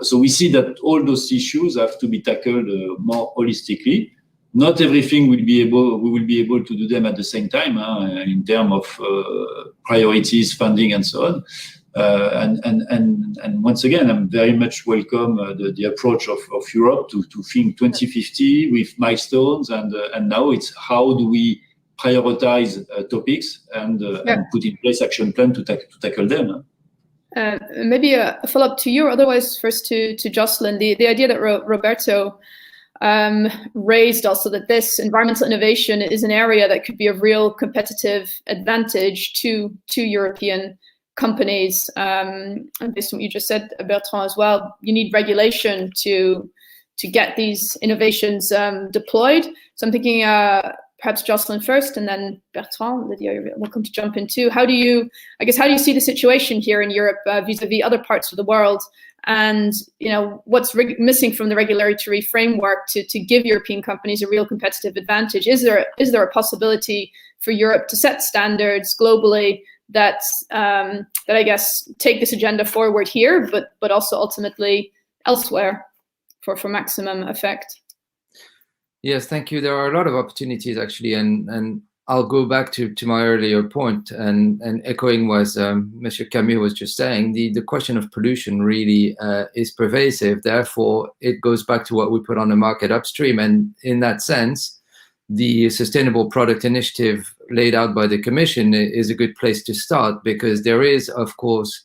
So we see that all those issues have to be tackled more holistically. Not everything we will be able to do them at the same time in terms of priorities, funding, and so on. And once again, I'm very much welcome the approach of Europe to think 2050 with milestones, and now it's how do we prioritize topics and put in place action plan to tackle them. Maybe a follow-up to you, or otherwise first to Jocelyn. The idea that Roberto raised also, that this environmental innovation is an area that could be of real competitive advantage to European companies. And based on what you just said, Bertrand, as well, you need regulation to get these innovations deployed. So I'm thinking perhaps Jocelyn first, and then Bertrand, Lydia, you're welcome to jump in too. How do you see the situation here in Europe vis-a-vis other parts of the world? And what's missing from the regulatory framework to give European companies a real competitive advantage? Is there a possibility for Europe to set standards globally that I guess take this agenda forward here, but also ultimately elsewhere for maximum effect? Yes, thank you. There are a lot of opportunities actually, and I'll go back to my earlier point and echoing what Monsieur Camus was just saying. The question of pollution really is pervasive. Therefore, it goes back to what we put on the market upstream, and in that sense, the Sustainable Product Initiative laid out by the Commission is a good place to start, because there is, of course,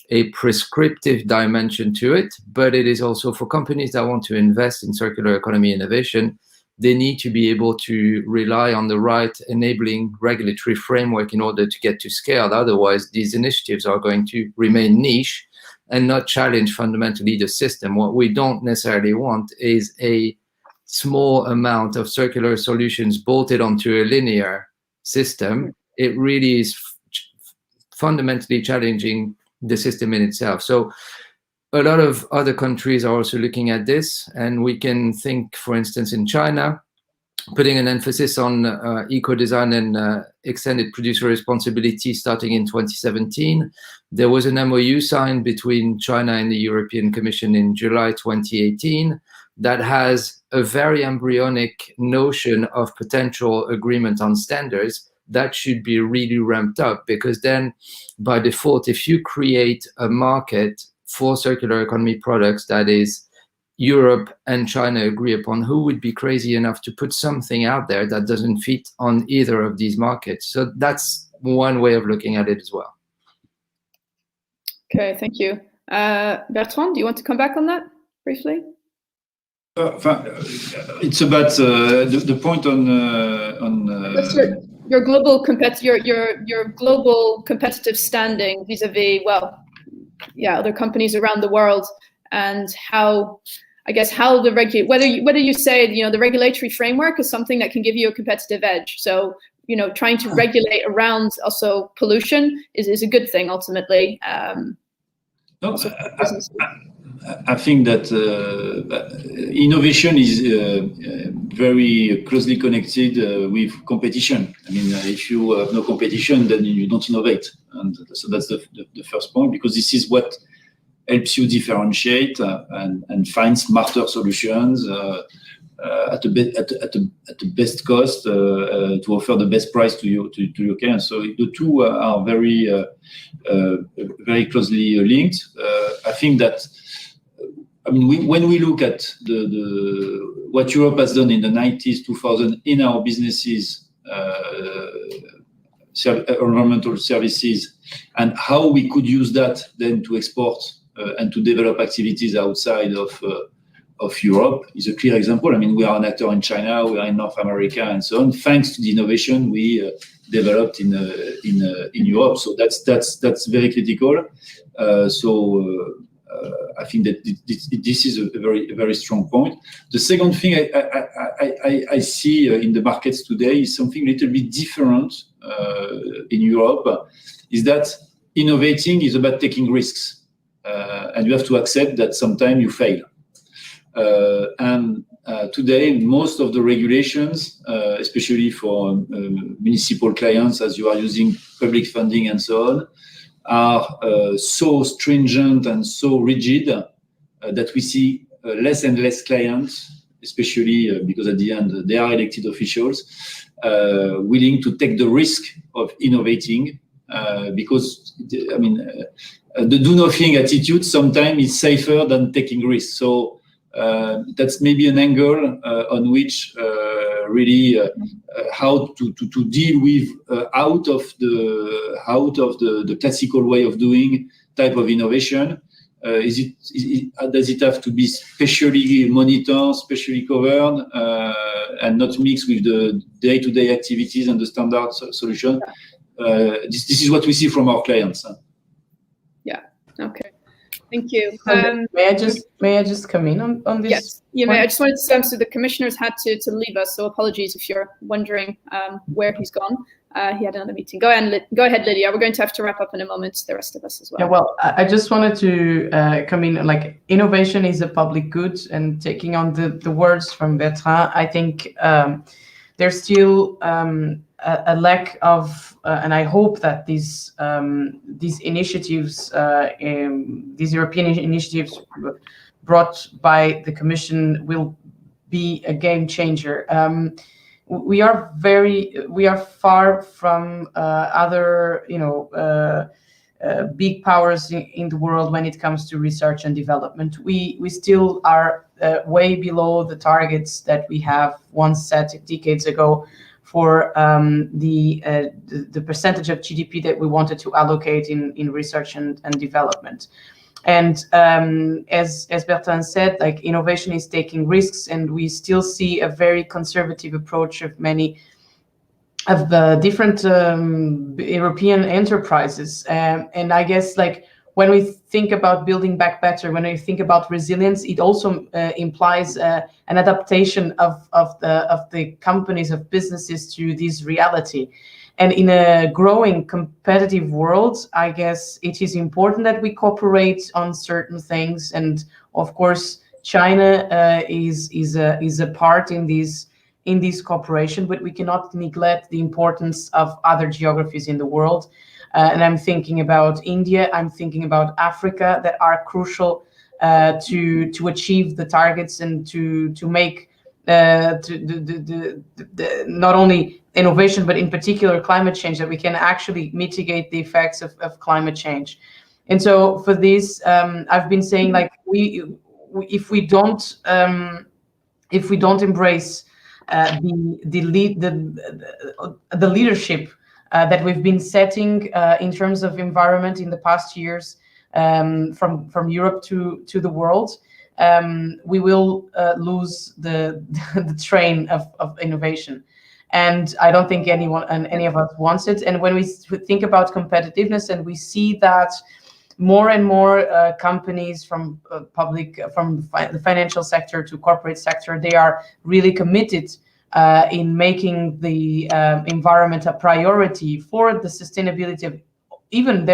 a prescriptive dimension to it, but it is also for companies that want to invest in circular economy innovation. They need to be able to rely on the right enabling regulatory framework in order to get to scale. Otherwise, these initiatives are going to remain niche and not challenge fundamentally the system. What we don't necessarily want is a small amount of circular solutions bolted onto a linear system. It really is fundamentally challenging the system in itself. So a lot of other countries are also looking at this, and we can think, for instance, in China, putting an emphasis on eco-design and extended producer responsibility starting in 2017. There was an MOU signed between China and the European Commission in July 2018 that has a very embryonic notion of potential agreement on standards that should be really ramped up, because then by default, if you create a market for circular economy products that is Europe and China agree upon, who would be crazy enough to put something out there that doesn't fit on either of these markets? So that's one way of looking at it as well. Okay, thank you. Bertrand, do you want to come back on that briefly? It's about the point on your global your global competitive standing vis-a-vis other companies around the world, and how the whether you say the regulatory framework is something that can give you a competitive edge. So trying to regulate around also pollution is a good thing ultimately. No, I think that innovation is very closely connected with competition. I mean, if you have no competition, then you don't innovate. And so that's the first point, because this is what helps you differentiate and find smarter solutions at the best cost to offer the best price to your clients. So the two are very very closely linked. I think that when we look at what Europe has done in the 90s, 2000 in our businesses, environmental services, and how we could use that then to export and to develop activities outside of of Europe is a clear example. I mean, we are an actor in China, we are in North America, and so on, thanks to the innovation we developed in Europe. So that's very critical. I think that this is a very strong point. The second thing I see in the markets today is something a little bit different in Europe, is that innovating is about taking risks, and you have to accept that sometimes you fail. Today, most of the regulations, especially for municipal clients, as you are using public funding and so on, are so stringent and so rigid that we see less and less clients, especially because at the end they are elected officials, willing to take the risk of innovating, because I mean the do nothing attitude sometimes is safer than taking risks. So that's maybe an angle on which really how to deal with out of the classical way of doing type of innovation. Does it have to be specially monitored, specially covered, and not mixed with the day-to-day activities and the standard solution? This is what we see from our clients. Yeah. Okay. Thank you. May I just come in on this? Yes, you may. I just wanted to say, so the commissioners had to leave us, so apologies if you're wondering where he's gone. He had another meeting. Go ahead, Lydia. We're going to have to wrap up in a moment, the rest of us as well. Yeah, well, I just wanted to come in, like, innovation is a public good, and taking on the words from Bertrand, I think there's still a lack of, and I hope that these initiatives, these European initiatives brought by the Commission will be a game changer. We are far from other, big powers in the world when it comes to research and development. We still are way below the targets that we have once set decades ago for the percentage of GDP that we wanted to allocate in research and development. And as Bertrand said, like, innovation is taking risks, and we still see a very conservative approach of many of the different European enterprises. And I guess, like, when we think about building back better, when we think about resilience, it also implies an adaptation of the companies, of businesses to this reality. And in a growing competitive world, I guess it is important that we cooperate on certain things. And of course, China is a part in this cooperation, but we cannot neglect the importance of other geographies in the world. And I'm thinking about India, I'm thinking about Africa, that are crucial to achieve the targets and to make not only innovation, but in particular climate change, that we can actually mitigate the effects of climate change. And so for this, I've been saying, like, if we don't embrace the leadership that we've been setting in terms of environment in the past years, from Europe to the world, we will lose the train of innovation. And I don't think anyone and any of us wants it. And when we think about competitiveness, and we see that more and more companies from the financial sector to corporate sector, they are really committed in making the environment a priority for the sustainability of even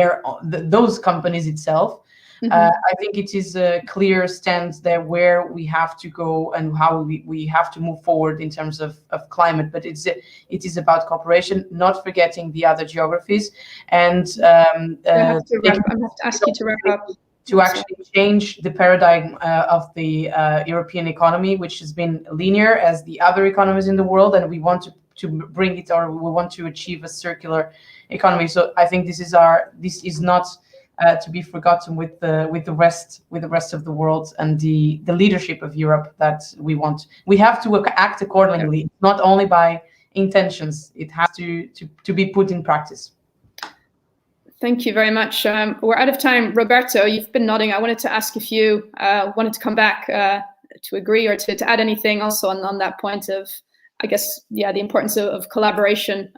those companies itself. Mm-hmm. I think it is a clear stance there where we have to go and how we have to move forward in terms of climate. But it is about cooperation, not forgetting the other geographies. And I have to ask you to wrap up. To actually change the paradigm of the European economy, which has been linear as the other economies in the world, and we want to bring it, or we want to achieve a circular economy. So I think this is not to be forgotten with the rest of the world, and the leadership of Europe that we want. We have to act accordingly, not only by intentions. It has to be put in practice. Thank you very much. We're out of time. Roberto, you've been nodding. I wanted to ask if you wanted to come back agree or to add anything also on that point of, I guess, yeah, the importance of collaboration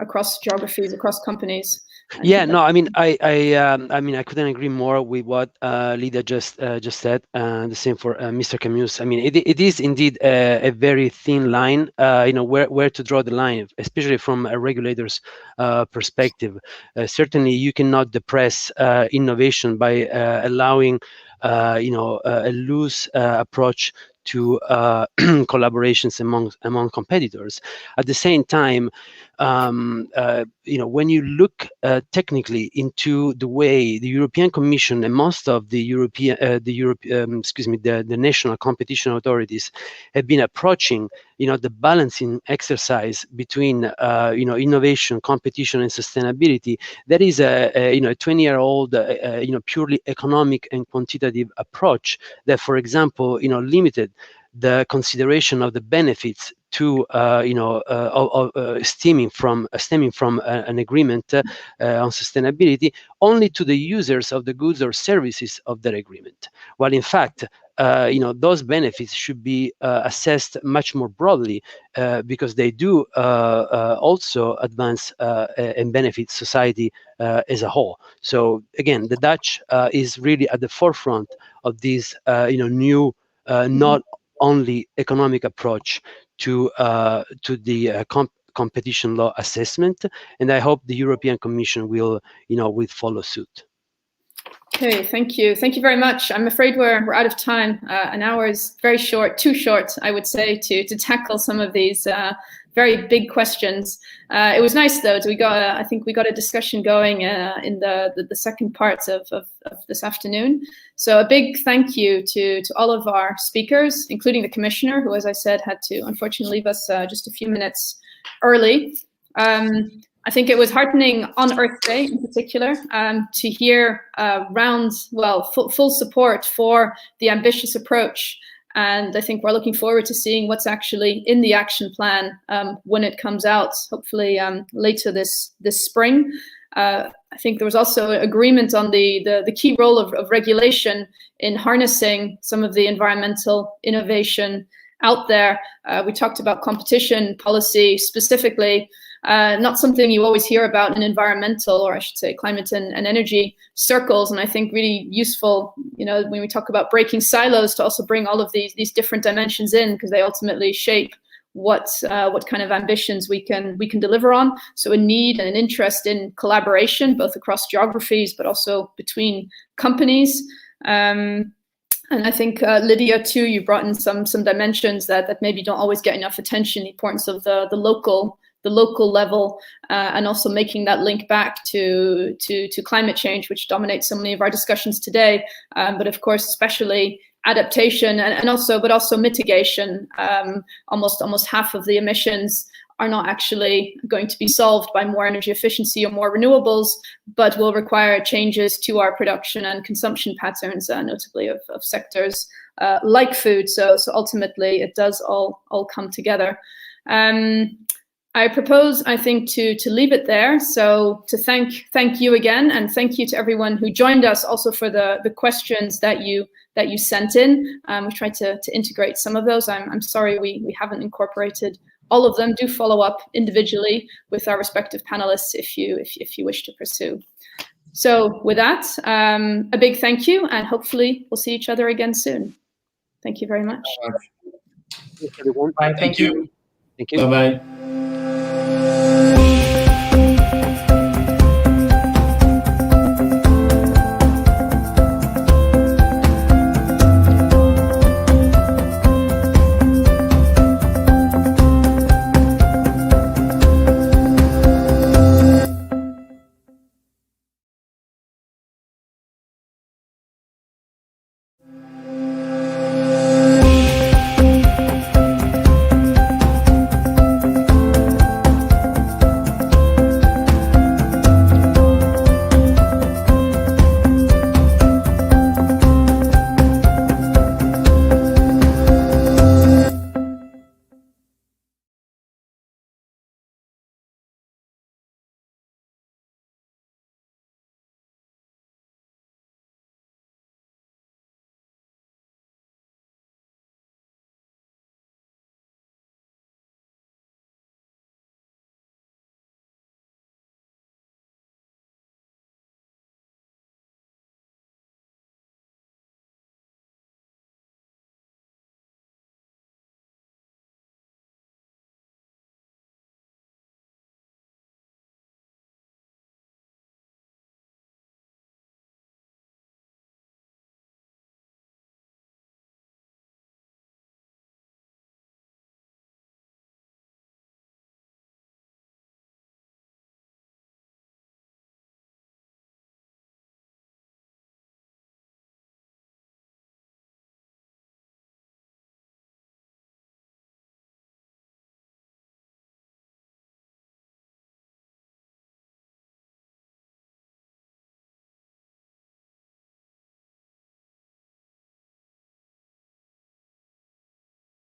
across geographies, across companies. Yeah, no, I mean, I couldn't agree more with what Lydia just said. The same for Mr. Camus. I mean, it is indeed a very thin line. Where to draw the line, especially from a regulator's perspective. Certainly, you cannot depress innovation by allowing, a loose approach to collaborations among competitors. At the same time, when you look technically into the way the European Commission and most of the the national competition authorities have been approaching, the balancing exercise between, innovation, competition, and sustainability, that is a 20-year-old, purely economic and quantitative approach that, for example, limited the consideration of the benefits to stemming from an agreement on sustainability only to the users of the goods or services of that agreement, while in fact those benefits should be assessed much more broadly because they do also advance and benefit society as a whole. So again, the Dutch is really at the forefront of this new not only economic approach to the competition law assessment, and I hope the European Commission will follow suit. Okay, thank you very much. I'm afraid we're out of time. An hour is very short, too short, I would say, to tackle some of these very big questions. It was nice though. I think we got a discussion going in the second part of this afternoon. So a big thank you to all of our speakers, including the Commissioner, who, as I said, had to unfortunately leave us just a few minutes early. I think it was heartening on Earth Day in particular to hear full support for the ambitious approach. And I think we're looking forward to seeing what's actually in the action plan when it comes out, hopefully later this spring. I think there was also agreement on the key role of regulation in harnessing some of the environmental innovation out there. We talked about competition policy specifically. Not something you always hear about in environmental, or I should say climate and energy circles, and I think really useful, when we talk about breaking silos, to also bring all of these different dimensions in, because they ultimately shape what kind of ambitions we can deliver on. So a need and an interest in collaboration, both across geographies, but also between companies. And I think, Lydia, too, you brought in some dimensions that maybe don't always get enough attention, the importance of the local level, and also making that link back to climate change, which dominates so many of our discussions today. But of course, especially adaptation and also mitigation. Almost half of the emissions are not actually going to be solved by more energy efficiency or more renewables, but will require changes to our production and consumption patterns, notably of sectors like food. So ultimately, it does all come together. I propose, I think, to leave it there. So to thank you again, and thank you to everyone who joined us, also for the questions that you sent in. We tried to integrate some of those. I'm sorry we haven't incorporated all of them. Do follow up individually with our respective panelists if you wish to pursue. So with that, a big thank you, and hopefully we'll see each other again soon. Thank you very much. Thanks, everyone. Bye. Thank you. Thank you. Bye-bye.